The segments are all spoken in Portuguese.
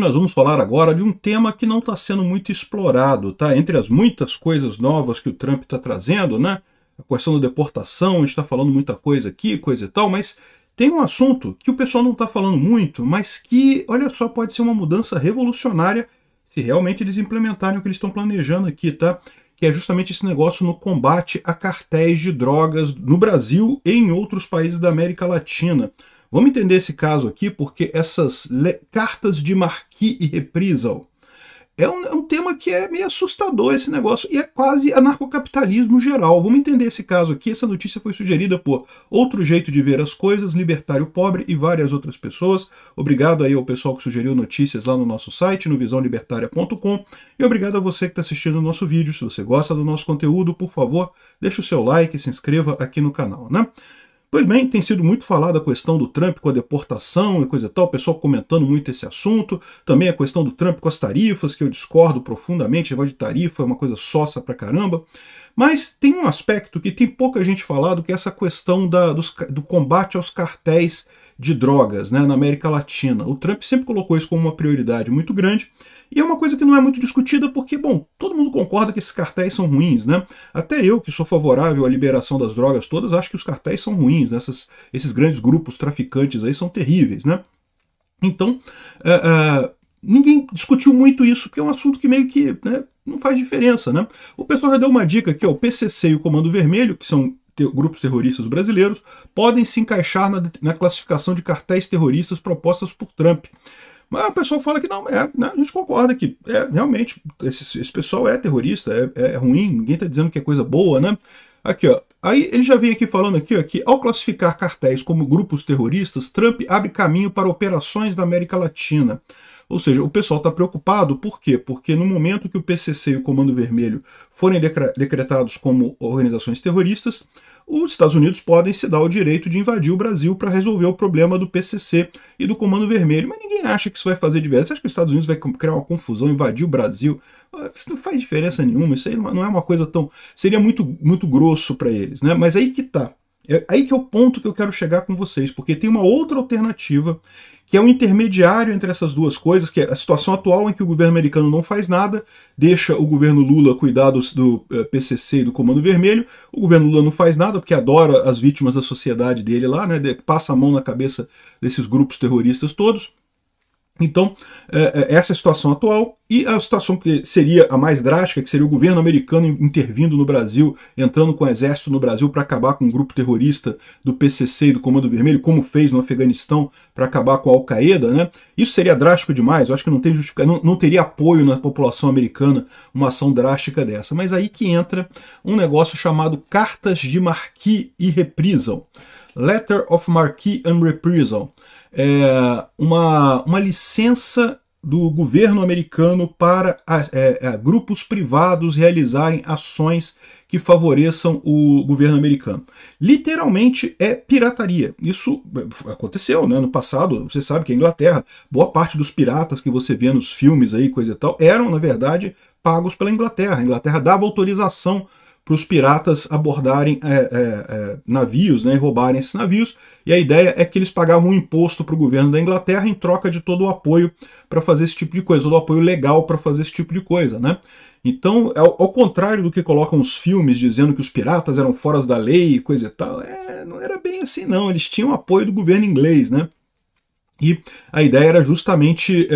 Nós vamos falar agora de um tema que não está sendo muito explorado, tá? Entre as muitas coisas novas que o Trump está trazendo, né? A questão da deportação, a gente está falando muita coisa aqui, coisa e tal, mas tem um assunto que o pessoal não está falando muito, mas que, olha só, pode ser uma mudança revolucionária se realmente eles implementarem o que eles estão planejando aqui, tá? Que é justamente esse negócio no combate a cartéis de drogas no Brasil e em outros países da América Latina. Vamos entender esse caso aqui, porque essas cartas de Marquis e Reprisal é um tema que é meio assustador, esse negócio, e é quase anarcocapitalismo geral. Vamos entender esse caso aqui. Essa notícia foi sugerida por Outro Jeito de Ver as Coisas, Libertário Pobre e várias outras pessoas. Obrigado aí ao pessoal que sugeriu notícias lá no nosso site, no visãolibertaria.com, e obrigado a você que está assistindo o nosso vídeo. Se você gosta do nosso conteúdo, por favor, deixe o seu like e se inscreva aqui no canal, né? Pois bem, tem sido muito falada a questão do Trump com a deportação e coisa e tal, o pessoal comentando muito esse assunto, também a questão do Trump com as tarifas, que eu discordo profundamente, o negócio de tarifa é uma coisa sócia pra caramba, mas tem um aspecto que tem pouca gente falado, que é essa questão do combate aos cartéis de drogas, né, na América Latina. O Trump sempre colocou isso como uma prioridade muito grande, e é uma coisa que não é muito discutida porque, bom, todo mundo concorda que esses cartéis são ruins, né? Até eu, que sou favorável à liberação das drogas todas, acho que os cartéis são ruins, né? Esses grandes grupos traficantes aí são terríveis, né? Então, ninguém discutiu muito isso, porque é um assunto que meio que, né, não faz diferença, né? O pessoal já deu uma dica aqui, ó, o PCC e o Comando Vermelho, que são grupos terroristas brasileiros, podem se encaixar na classificação de cartéis terroristas propostas por Trump. Mas o pessoal fala que não, né, a gente concorda que realmente esse pessoal é terrorista, é ruim, ninguém está dizendo que é coisa boa, né? Aqui, ó, aí ele já vem aqui falando aqui, ó, que ao classificar cartéis como grupos terroristas, Trump abre caminho para operações da América Latina. Ou seja, o pessoal está preocupado, por quê? Porque no momento que o PCC e o Comando Vermelho forem decretados como organizações terroristas, os Estados Unidos podem se dar o direito de invadir o Brasil para resolver o problema do PCC e do Comando Vermelho. Mas ninguém acha que isso vai fazer diferença. Você acha que os Estados Unidos vai criar uma confusão, invadir o Brasil? Isso não faz diferença nenhuma. Isso aí não é uma coisa tão... Seria muito grosso para eles, né? Mas aí que tá. É aí que é o ponto que eu quero chegar com vocês, porque tem uma outra alternativa que é um intermediário entre essas duas coisas, que é a situação atual em que o governo americano não faz nada, deixa o governo Lula cuidar do PCC e do Comando Vermelho. O governo Lula não faz nada porque adora as vítimas da sociedade dele lá, né, passa a mão na cabeça desses grupos terroristas todos. Então, essa é a situação atual, e a situação que seria a mais drástica, que seria o governo americano intervindo no Brasil, entrando com o exército no Brasil para acabar com o grupo terrorista do PCC e do Comando Vermelho, como fez no Afeganistão para acabar com a Al-Qaeda, né? Isso seria drástico demais, eu acho que não tem não teria apoio na população americana uma ação drástica dessa. Mas aí que entra um negócio chamado Cartas de Marquis e Reprisal. Letter of Marquis and Reprisal. Uma licença do governo americano para grupos privados realizarem ações que favoreçam o governo americano. Literalmente é pirataria. Isso aconteceu, né, no passado. Você sabe que a Inglaterra, boa parte dos piratas que você vê nos filmes aí, coisa e tal, eram, na verdade, pagos pela Inglaterra. A Inglaterra dava autorização para os piratas abordarem navios, né, e roubarem esses navios, e a ideia é que eles pagavam um imposto para o governo da Inglaterra em troca de todo o apoio para fazer esse tipo de coisa, todo o apoio legal para fazer esse tipo de coisa, né? Então, ao contrário do que colocam os filmes dizendo que os piratas eram fora da lei e coisa e tal, não era bem assim não, eles tinham apoio do governo inglês, né? E a ideia era justamente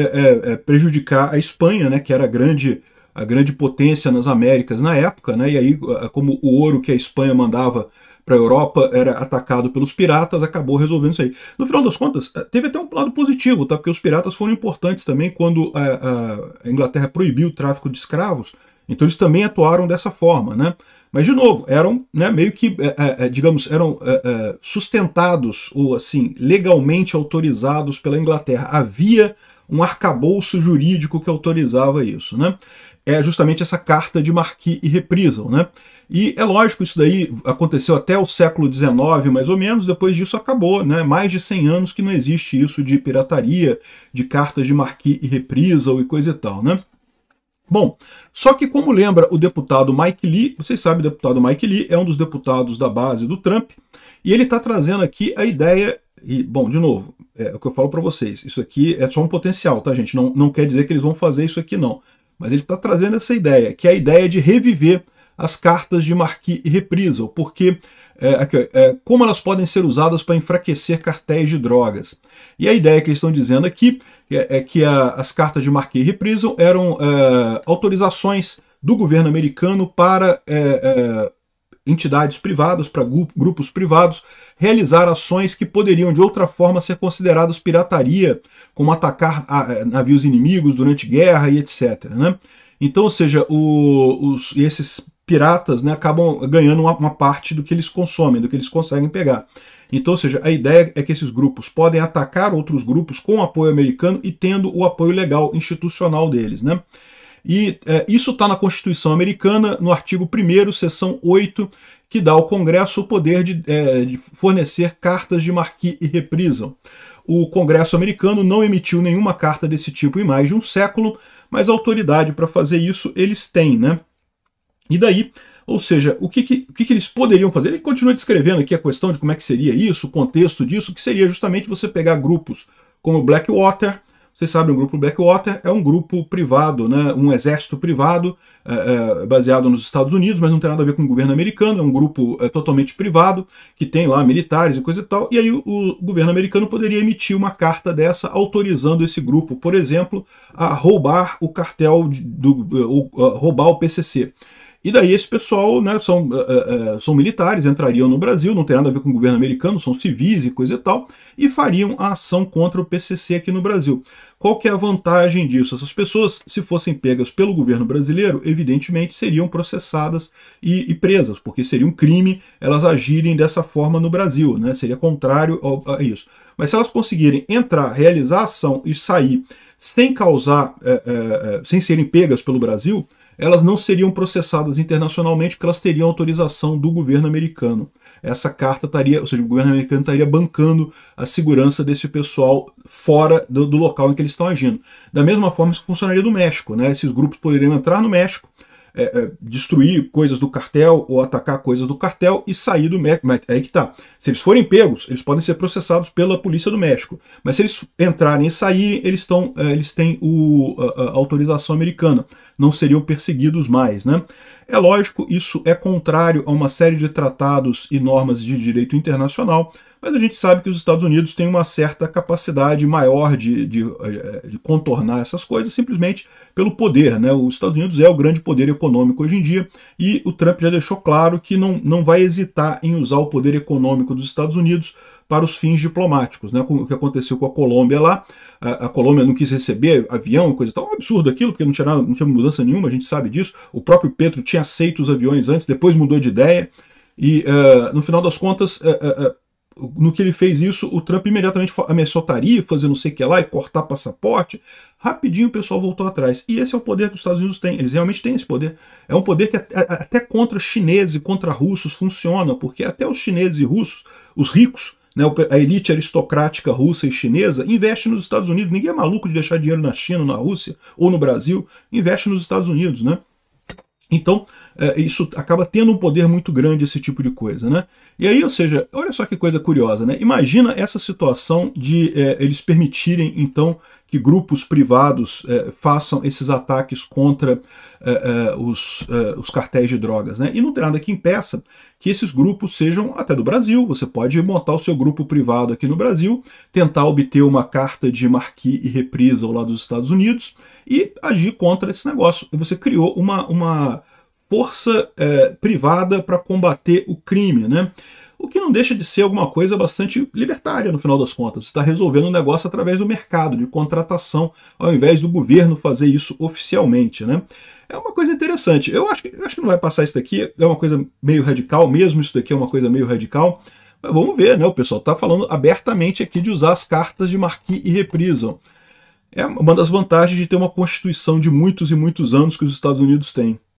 prejudicar a Espanha, né, que era a grande potência nas Américas na época, né? E aí, como o ouro que a Espanha mandava para a Europa era atacado pelos piratas, acabou resolvendo isso aí. No final das contas, teve até um lado positivo, tá? Porque os piratas foram importantes também quando a Inglaterra proibiu o tráfico de escravos, então eles também atuaram dessa forma, né? Mas, de novo, eram, né, meio que, digamos, eram sustentados, ou assim, legalmente autorizados pela Inglaterra. Havia um arcabouço jurídico que autorizava isso, né? É justamente essa carta de Marquis e Reprisal, né? E é lógico, isso daí aconteceu até o século XIX, mais ou menos, depois disso acabou, né? Mais de 100 anos que não existe isso de pirataria, de cartas de Marquis e Reprisal e coisa e tal, né? Bom, só que como lembra o deputado Mike Lee, vocês sabem, o deputado Mike Lee é um dos deputados da base do Trump, e ele está trazendo aqui a ideia, e, bom, de novo, é o que eu falo para vocês, isso aqui é só um potencial, tá, gente? Não quer dizer que eles vão fazer isso aqui, não. Mas ele está trazendo essa ideia, que é a ideia de reviver as cartas de Marquis e Reprisal, porque como elas podem ser usadas para enfraquecer cartéis de drogas. E a ideia que eles estão dizendo aqui é que as cartas de Marquis e Reprisal eram autorizações do governo americano para entidades privadas, para grupos privados, realizar ações que poderiam de outra forma ser consideradas pirataria, como atacar navios inimigos durante guerra e etc. Né? Então, ou seja, esses piratas, né, acabam ganhando uma parte do que eles consomem, do que eles conseguem pegar. Então, ou seja, a ideia é que esses grupos podem atacar outros grupos com apoio americano e tendo o apoio legal institucional deles. Né? E isso está na Constituição Americana, no artigo 1º, seção 8, que dá ao Congresso o poder de fornecer cartas de Marquis e Reprisal. O Congresso americano não emitiu nenhuma carta desse tipo em mais de um século, mas a autoridade para fazer isso eles têm, né? E daí, ou seja, o que eles poderiam fazer? Ele continua descrevendo aqui a questão de como é que seria isso, o contexto disso, que seria justamente você pegar grupos como o Blackwater. Vocês sabem, o grupo Blackwater é um grupo privado, né, um exército privado baseado nos Estados Unidos, mas não tem nada a ver com o governo americano, é um grupo totalmente privado, que tem lá militares e coisa e tal, e aí o governo americano poderia emitir uma carta dessa autorizando esse grupo, por exemplo, a roubar o cartel, roubar o PCC. E daí esse pessoal, né, são militares, entrariam no Brasil, não tem nada a ver com o governo americano, são civis e coisa e tal, e fariam a ação contra o PCC aqui no Brasil. Qual que é a vantagem disso? Essas pessoas, se fossem pegas pelo governo brasileiro, evidentemente seriam processadas e presas, porque seria um crime elas agirem dessa forma no Brasil, né? Seria contrário a isso. Mas se elas conseguirem entrar, realizar a ação e sair sem causar, sem serem pegas pelo Brasil, elas não seriam processadas internacionalmente porque elas teriam autorização do governo americano. Essa carta estaria, ou seja, o governo americano estaria bancando a segurança desse pessoal fora do local em que eles estão agindo. Da mesma forma, isso funcionaria no México, né? Esses grupos poderiam entrar no México, destruir coisas do cartel ou atacar coisas do cartel e sair do México. Mas aí que tá. Se eles forem pegos, eles podem ser processados pela polícia do México. Mas se eles entrarem e saírem, eles têm a autorização americana. Não seriam perseguidos mais, né? É lógico, isso é contrário a uma série de tratados e normas de direito internacional, mas a gente sabe que os Estados Unidos têm uma certa capacidade maior de contornar essas coisas simplesmente pelo poder, né? Os Estados Unidos é o grande poder econômico hoje em dia e o Trump já deixou claro que não vai hesitar em usar o poder econômico dos Estados Unidos para os fins diplomáticos, né? O que aconteceu com a Colômbia lá. A Colômbia não quis receber avião, coisa e tal, um absurdo aquilo, porque não tinha mudança nenhuma, a gente sabe disso. O próprio Petro tinha aceito os aviões antes, depois mudou de ideia, e no final das contas, no que ele fez isso, o Trump imediatamente ameaçou tarifas e não sei o que lá, e cortar passaporte. Rapidinho o pessoal voltou atrás. E esse é o poder que os Estados Unidos têm, eles realmente têm esse poder. É um poder que até contra chineses e contra russos funciona, porque até os chineses e russos, os ricos, né, a elite aristocrática russa e chinesa investe nos Estados Unidos. Ninguém é maluco de deixar dinheiro na China, na Rússia ou no Brasil. Investe nos Estados Unidos, né? Então, isso acaba tendo um poder muito grande, esse tipo de coisa, né? E aí, ou seja, olha só que coisa curiosa, né? Imagina essa situação de eles permitirem, então, que grupos privados façam esses ataques contra os cartéis de drogas, né? E não tem nada que impeça que esses grupos sejam até do Brasil. Você pode montar o seu grupo privado aqui no Brasil, tentar obter uma carta de Marquis e Reprisal lá dos Estados Unidos e agir contra esse negócio. E você criou uma força privada para combater o crime, né? O que não deixa de ser alguma coisa bastante libertária, no final das contas. Você está resolvendo o negócio através do mercado, de contratação, ao invés do governo fazer isso oficialmente, né? É uma coisa interessante. Eu acho que não vai passar isso daqui, é uma coisa meio radical, mesmo isso daqui é uma coisa meio radical. Mas vamos ver, né? O pessoal está falando abertamente aqui de usar as cartas de Marquis e Reprisal. É uma das vantagens de ter uma Constituição de muitos e muitos anos que os Estados Unidos têm.